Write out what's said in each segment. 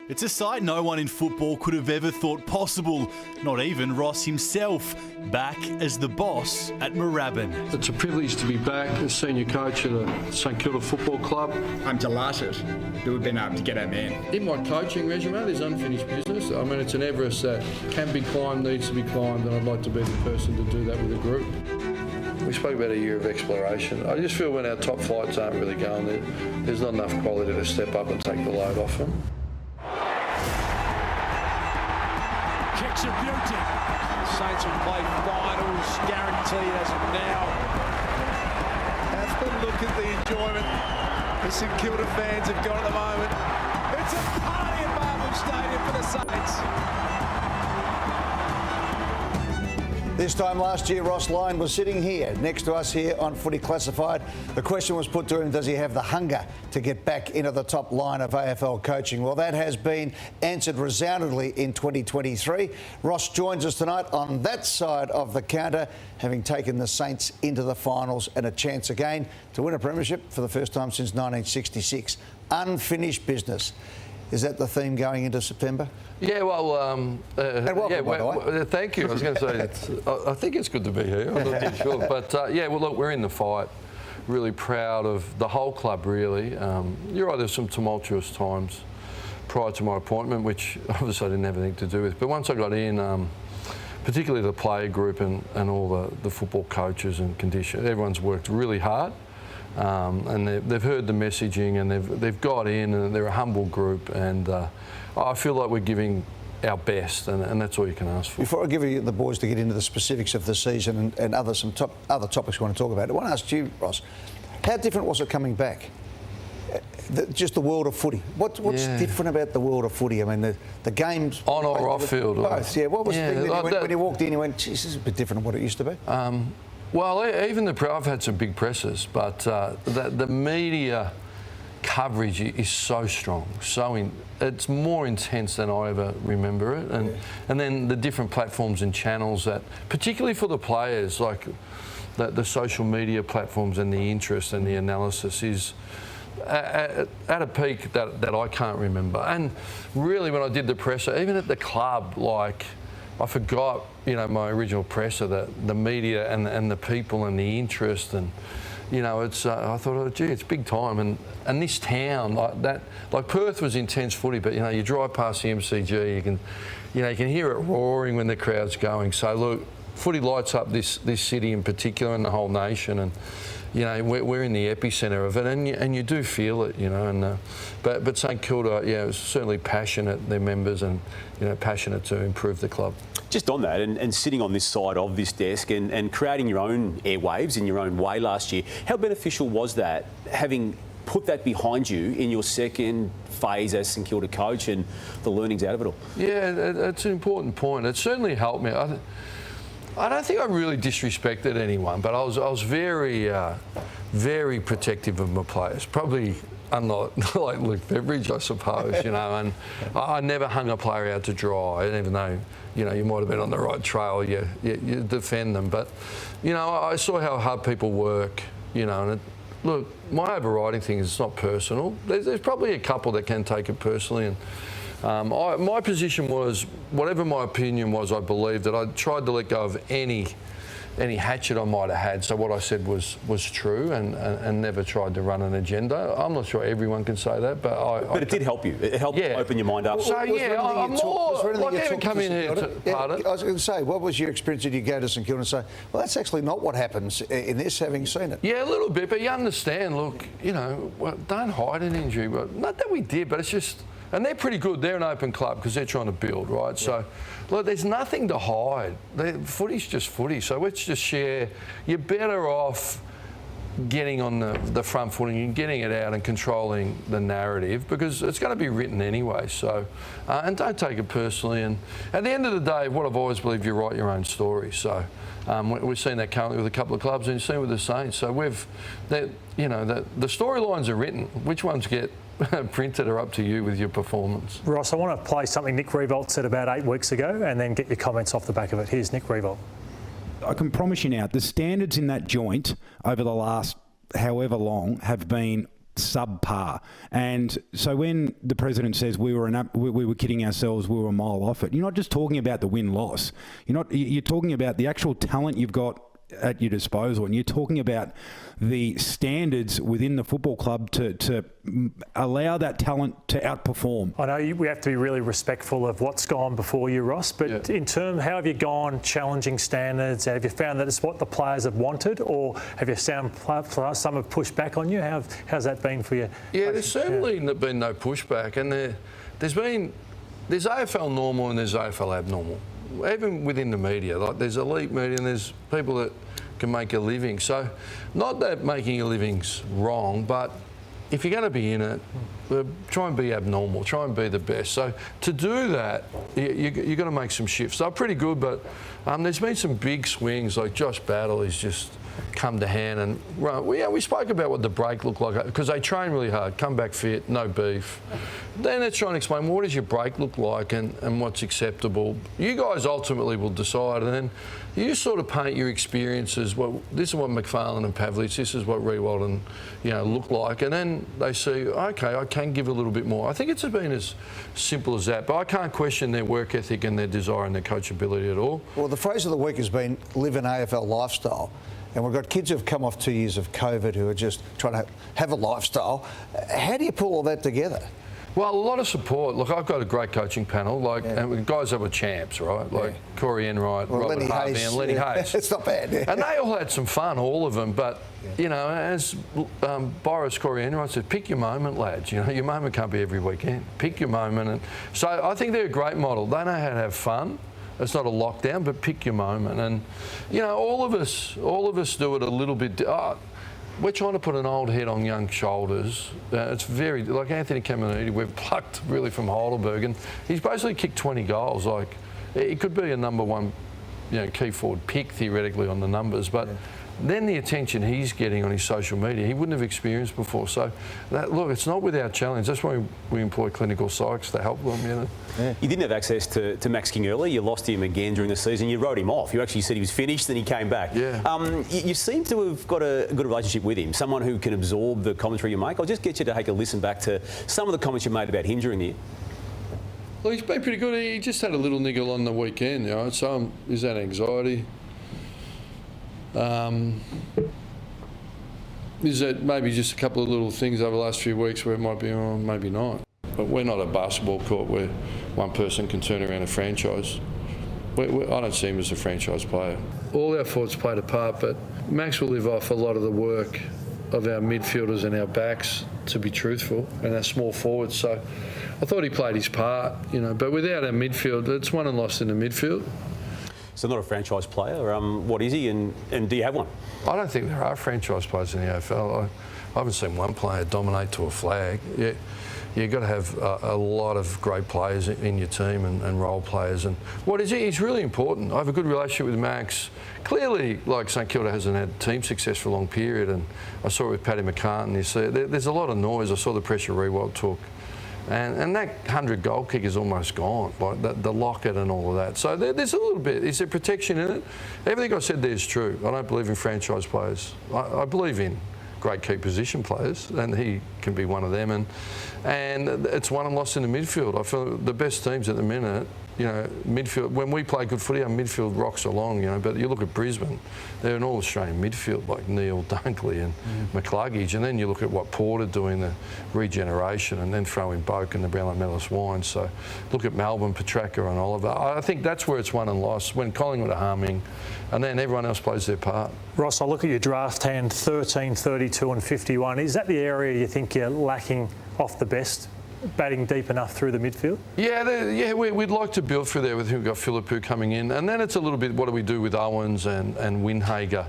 It's a sight no one in football could have ever thought possible, not even Ross himself, back as the boss at Moorabbin. It's a privilege to be back as senior coach at a St Kilda football club. I'm delighted that we've been able to get our man. In my coaching resume, there's unfinished business. I mean, it's an Everest that can be climbed, needs to be climbed, and I'd like to be the person to do that with a group. We spoke about a year of exploration. I just feel when our top flights aren't really going, there's not enough quality to step up and take the load off them. Kicks a beauty. Saints will play finals, guaranteed as of now. Have a look at the enjoyment the St Kilda fans have got at the moment. It's a party at Marvel Stadium for the Saints. This time last year, Ross Lyon was sitting here next to us here on Footy Classified. The question was put to him, does he have the hunger to get back into the top line of AFL coaching? Well, that has been answered resoundingly in 2023. Ross joins us tonight on that side of the counter, having taken the Saints into the finals and a chance again to win a premiership for the first time since 1966. Unfinished business. Is that the theme going into September? Yeah, well, and welcome, by the way. Thank you. I was going to say, I think it's good to be here. I'm not too sure. But, yeah, well, look, we're in the fight. Really proud of the whole club, really. You're right, there's some tumultuous times prior to my appointment, which obviously I didn't have anything to do with. But once I got in, particularly the player group and all the football coaches and condition, everyone's worked really hard. And they've heard the messaging and they've got in, and they're a humble group, and I feel like we're giving our best, and that's all you can ask for. Before I give you the boys to get into the specifics of the season and other topics we want to talk about, I want to ask you, Ross, how different was it coming back? Just the world of footy. What's different about the world of footy? I mean, the games on or off field. Both. Yeah. What was the thing that when you walked in, you went, "Geez, this is a bit different than what it used to be." Well, even I've had some big presses, but the media coverage is so strong, it's more intense than I ever remember it, and then the different platforms and channels that, particularly for the players, like the social media platforms and the interest and the analysis is at a peak that I can't remember. And really, when I did the presser, even at the club, like, I forgot, my original presser, the media and the people and the interest, and it's. I thought, oh, gee, it's big time, and this town like that, like Perth was intense footy, but you drive past the MCG, you can hear it roaring when the crowd's going. So look, footy lights up this city in particular and the whole nation, and we're in the epicentre of it, and you do feel it, but St Kilda, is certainly passionate, their members, and passionate to improve the club. Just on that, and sitting on this side of this desk and creating your own airwaves in your own way last year, how beneficial was that, having put that behind you in your second phase as St Kilda coach and the learnings out of it all? Yeah, it's an important point. It certainly helped me. I don't think I really disrespected anyone, but I was very, very protective of my players. Probably unlike like Luke Beveridge, I suppose, and I never hung a player out to dry, even though, you might have been on the right trail, you defend them. But, I saw how hard people work, and look, my overriding thing is it's not personal. There's probably a couple that can take it personally, and my position was, whatever my opinion was, I believed that I tried to let go of any hatchet I might have had. So what I said was true, and never tried to run an agenda. I'm not sure everyone can say that, but it did help you. It helped open your mind up. So I'm more like ever come in here. Pardon? I was going to say, what was your experience? Did you go to St Kilda and say, well, that's actually not what happens in this, having seen it? Yeah, a little bit, but you understand. Look, don't hide an injury. But not that we did, but it's just. And they're pretty good. They're an open club because they're trying to build, right? Yeah. So, look, there's nothing to hide. Footy's just footy. So let's just share. You're better off getting on the front footing and getting it out and controlling the narrative, because it's going to be written anyway. So, and don't take it personally. And at the end of the day, what I've always believed, you write your own story. So we've seen that currently with a couple of clubs, and you've seen with the Saints. So the storylines are written. Which ones get printed are up to you with your performance. Ross, I want to play something Nick Riewoldt said about 8 weeks ago and then get your comments off the back of it. Here's Nick Riewoldt. I can promise you now, the standards in that joint over the last however long have been subpar. And so when the president says we were kidding ourselves, we were a mile off it, you're not just talking about the win-loss. You're talking about the actual talent you've got at your disposal, and you're talking about the standards within the football club to allow that talent to outperform. I know we have to be really respectful of what's gone before you, Ross, but in terms, how have you gone challenging standards? Have you found that it's what the players have wanted, or have you found some have pushed back on you? How's that been for you? Yeah, there's certainly been no pushback, and there's AFL normal and there's AFL abnormal. Even within the media, like there's elite media and there's people that can make a living. So, not that making a living's wrong, but if you're going to be in it, try and be abnormal, try and be the best. So, to do that, you've got to make some shifts. They're pretty good, but there's been some big swings, like Josh Battle has just come to hand. And we spoke about what the break looked like, because they train really hard, come back fit, no beef. Then it's trying to explain, what does your break look like and what's acceptable. You guys ultimately will decide, and then you sort of paint your experiences. Well, this is what McFarlane and Pavlich, this is what Riewoldt and look like, and then they see, okay, I can give a little bit more. I think it's been as simple as that, but I can't question their work ethic and their desire and their coachability at all. Well, the phrase of the week has been live an AFL lifestyle. And we've got kids who've come off 2 years of COVID who are just trying to have a lifestyle. How do you pull all that together? Well, a lot of support. Look, I've got a great coaching panel, and guys that were champs, right? Like Corey Enright, Robert Harvey and Lenny Hayes. It's not bad. Yeah. And they all had some fun, all of them. But, as Boris Corey Enright said, pick your moment, lads. Your moment can't be every weekend. Pick your moment. And so I think they're a great model. They know how to have fun. It's not a lockdown, but pick your moment. And, all of us do it a little bit. We're trying to put an old head on young shoulders. It's very, like Anthony Caminiti, we've plucked really from Heidelberg, and he's basically kicked 20 goals. Like, it could be a number one, key forward pick theoretically on the numbers, but then the attention he's getting on his social media, he wouldn't have experienced before. So, look, it's not without challenge. That's why we employ clinical psychs to help them, Yeah. You didn't have access to Max King early. You lost him again during the season. You wrote him off. You actually said he was finished, then he came back. Yeah. You seem to have got a good relationship with him, someone who can absorb the commentary you make. I'll just get you to take a listen back to some of the comments you made about him during the year. Well, he's been pretty good. He just had a little niggle on the weekend, so is that anxiety? Is that maybe just a couple of little things over the last few weeks where it might be, or maybe not. But we're not a basketball court where one person can turn around a franchise. I don't see him as a franchise player. All our forwards played a part, but Max will live off a lot of the work of our midfielders and our backs, to be truthful, and our small forwards. So I thought he played his part, but without our midfield, it's won and lost in the midfield. So not a franchise player. What is he, and do you have one? I don't think there are franchise players in the AFL. I haven't seen one player dominate to a flag. Yeah, you've got to have a lot of great players in your team and role players. And what is he? He's really important. I have a good relationship with Max. Clearly, like St Kilda hasn't had team success for a long period, and I saw it with Paddy McCartan. You see, there's a lot of noise. I saw the pressure Riewoldt took. And that 100-goal kick is almost gone, like the locket and all of that. So there's a little bit. Is there protection in it? Everything I said there is true. I don't believe in franchise players. I believe in great key position players, and he can be one of them. And it's won and lost in the midfield. I feel the best teams at the minute, midfield, when we play good footy, our midfield rocks along, but you look at Brisbane, they're an all-Australian midfield like Neil, Dunkley and McCluggage, and then you look at what Porter doing, the regeneration, and then throw in Boak and the Brownlow medalist Wine. So look at Melbourne, Petrarca and Oliver. I think that's where it's won and lost, when Collingwood are harming, and then everyone else plays their part. Ross, I look at your draft hand, 13, 32 and 51. Is that the area you think you're lacking off the best, batting deep enough through the midfield? Yeah, we'd like to build through there with who we've got Philippou coming in. And then it's a little bit, what do we do with Owens and Windhager,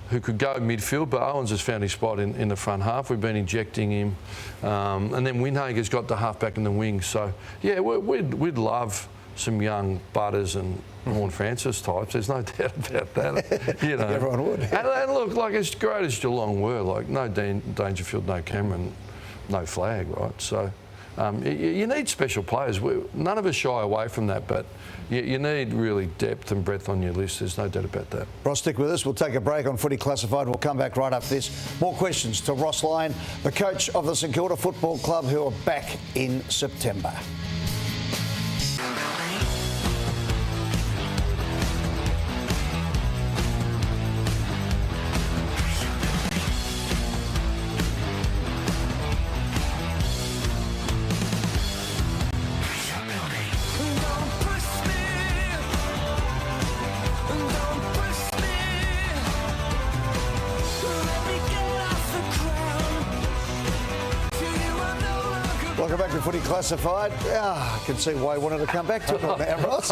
who could go midfield, but Owens has found his spot in the front half. We've been injecting him. And then Windhager's got the half back in the wing. So, yeah, we'd love some young Butters and Vaughan Francis types. There's no doubt about that. Everyone would. And look, like as great as Geelong were, like no Dangerfield, no Cameron, no flag, right? So You need special players. None of us shy away from that, but you need really depth and breadth on your list. There's no doubt about that. Ross, stick with us. We'll take a break on Footy Classified. We'll come back right after this. More questions to Ross Lyon, the coach of the St Kilda Football Club, who are back in September. Welcome back to Footy Classified. I can see why you wanted to come back to it now, Ross.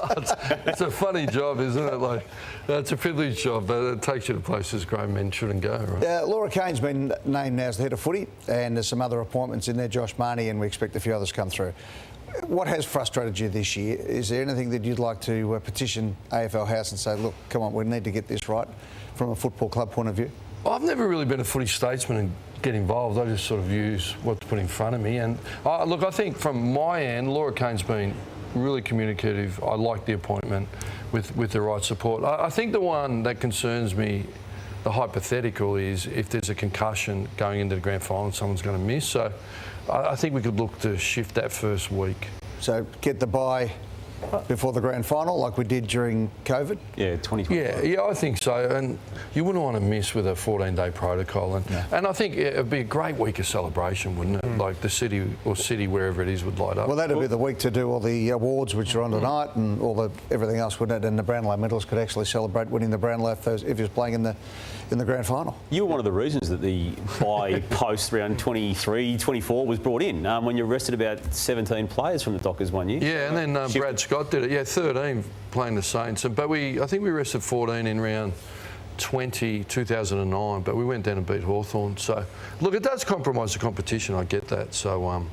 It's a funny job, isn't it? Like, it's a privileged job, but it takes you to places grown men shouldn't go, right? Laura Kane's been named now as the head of footy, and there's some other appointments in there, Josh Marnie, and we expect a few others come through. What has frustrated you this year? Is there anything that you'd like to petition AFL House and say, look, come on, we need to get this right from a football club point of view? I've never really been a footy statesman and get involved. I just sort of use what's put in front of me. And look, I think from my end, Laura Kane's been really communicative. I like the appointment with the right support. I think the one that concerns me, the hypothetical, is if there's a concussion going into the grand final, someone's going to miss. So I think we could look to shift that first week. So get the bye before the grand final, like we did during COVID? Yeah, 2020. Yeah, I think so. And you wouldn't want to miss with a 14-day protocol. And I think it'd be a great week of celebration, wouldn't it? Like the city, wherever it is, would light up. Well, that'd be the week to do all the awards, which are on tonight, and everything else, wouldn't it? And the Brownlow medals could actually celebrate winning the Brownlow if he was playing in the grand final. You were one of the reasons that the bye post round 23, 24 was brought in when you arrested about 17 players from the Dockers one year. Yeah, and then Brad Scott did it. Yeah, 13 playing the Saints. But I think we arrested 14 in round 2009, but we went down and beat Hawthorn. So, look, it does compromise the competition, I get that. So,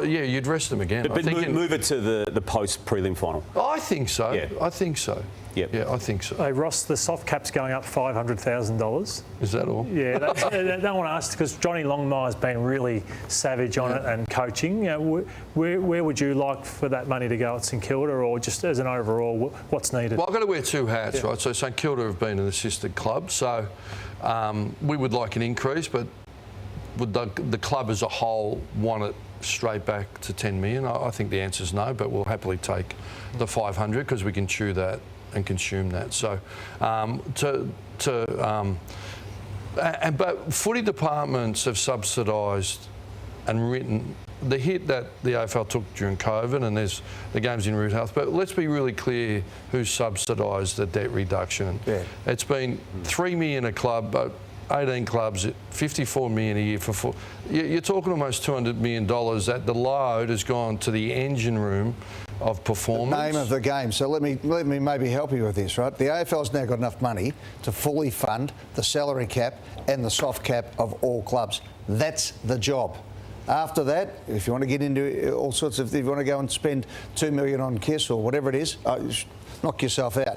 you'd rest them again. But move it to the post-prelim final. I think so. Yeah. I think so. Yep. Yeah, I think so. Hey, Ross, the soft cap's going up $500,000. Is that all? Yeah, that one asked because Johnny Longmire's been really savage on it and coaching. You know, where would you like for that money to go at St Kilda, or just as an overall, what's needed? Well, I've got to wear two hats, right? So St Kilda have been an assisted club, so we would like an increase, but would the club as a whole want it straight back to 10 million? I think the answer's no, but we'll happily take the 500 because we can chew that and consume that. So, but footy departments have subsidised and written the hit that the AFL took during COVID, and there's the games in root health. But let's be really clear who's subsidised the debt reduction. Yeah. It's been $3 million a club, but 18 clubs, $54 million a year for four. You're talking almost $200 million that the load has gone to the engine room of performance. The name of the game. So let me maybe help you with this, right? The AFL's now got enough money to fully fund the salary cap and the soft cap of all clubs. That's the job. After that, if you want to get into all sorts of, if you want to go and spend $2 million on KISS or whatever it is, knock yourself out.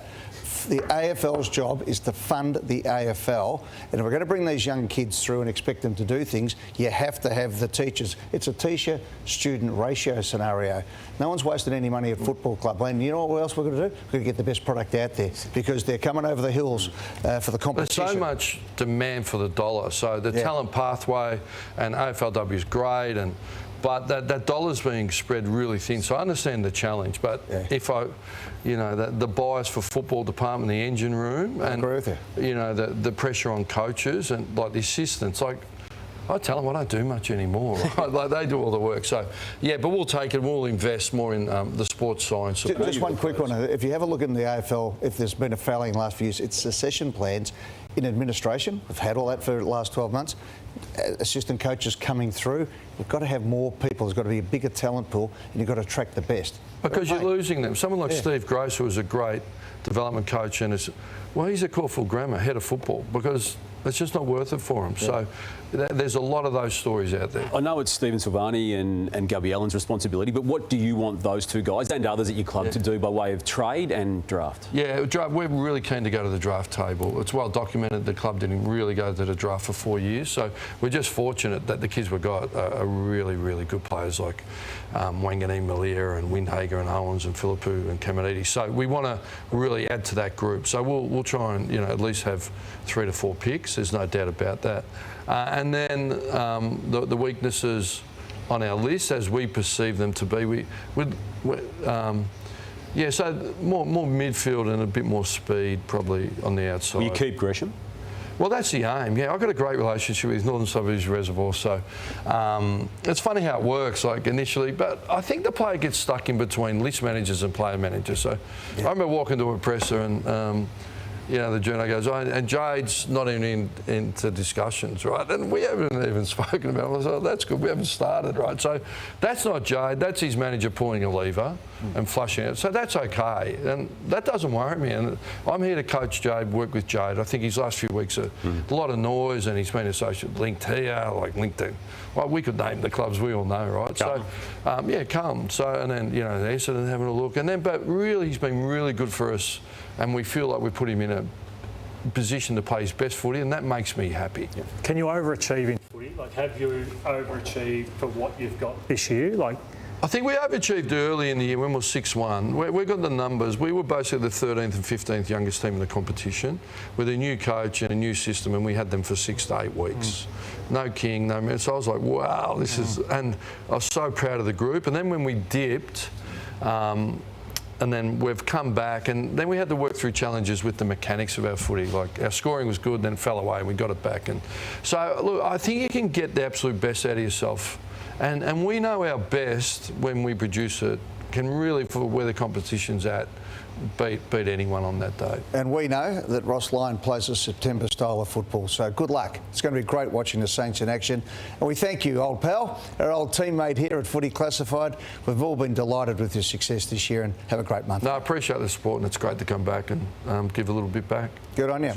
The AFL's job is to fund the AFL, and if we're going to bring these young kids through and expect them to do things, you have to have the teachers. It's a teacher-student ratio scenario. No one's wasted any money at football club. And you know what else we're going to do? We're going to get the best product out there because they're coming over the hills for the competition. There's so much demand for the dollar. So the talent pathway and AFLW is great, but that dollar's being spread really thin. So I understand the challenge, but if the bias for football department, the engine room, and agree with you. The pressure on coaches and like the assistants, like I tell them I don't do much anymore. Right? Like they do all the work. So but we'll take it. We'll invest more in the sports science. Just one quick one. If you have a look in the AFL, if there's been a failing in the last few years, it's succession plans in administration. We've had all that for the last 12 months. Assistant coaches coming through. We've got to have more people. There's got to be a bigger talent pool, and you've got to attract the best. Because you're losing them. Someone like Steve Grace, who was a great development coach, and he's a Caulfield Grammar head of football, because It's just not worth it for them. So there's a lot of those stories out there. I know it's Stephen Silvani and Gubby Allen's responsibility, but what do you want those two guys and others at your club to do by way of trade and draft? Yeah, we're really keen to go to the draft table. It's well documented the club didn't really go to the draft for 4 years, so we're just fortunate that the kids we've got are really, really good players like Wanganeen, Malia and Windhager and Owens and Philippou and Caminiti. So we want to really add to that group. So we'll try and at least have 3 to 4 picks. There's no doubt about that. And then the weaknesses on our list, as we perceive them to be, so more midfield and a bit more speed probably on the outside. Will you keep Gresham? Well, that's the aim. Yeah, I've got a great relationship with Northern Suburbs Reservoir, so it's funny how it works, like initially, but I think the player gets stuck in between list managers and player managers. So I remember walking to a presser and the journo goes, and Jade's not even into discussions, right? And we haven't even spoken about it. I was like, that's good, we haven't started, right? So that's not Jade, that's his manager pulling a lever and flushing it. So that's okay, and that doesn't worry me. And I'm here to coach Jade, work with Jade. I think his last few weeks are a lot of noise, and he's been associated linked here, like linked to, well, we could name the clubs we all know, right? So, come. So, and then, Essendon having a look. And then, but really, he's been really good for us, and we feel like we put him in a position to play his best footy, and that makes me happy. Yeah. Can you overachieve in footy? Like, have you overachieved for what you've got this year? Like, I think we overachieved early in the year when we were 6-1. We got the numbers. We were basically the 13th and 15th youngest team in the competition with a new coach and a new system, and we had them for 6 to 8 weeks. No king, no man. So I was like, wow, this is... And I was so proud of the group. And then when we dipped... and then we've come back, and then we had to work through challenges with the mechanics of our footy. Like, our scoring was good, then it fell away, and we got it back. And so, look, I think you can get the absolute best out of yourself. And we know our best when we produce it can really, for where the competition's at, beat anyone on that day. And we know that Ross Lyon plays a September style of football, so good luck. It's going to be great watching the Saints in action. And we thank you, old pal, our old teammate here at Footy Classified. We've all been delighted with your success this year, and have a great month. No, I appreciate the support, and it's great to come back and give a little bit back. Good on you.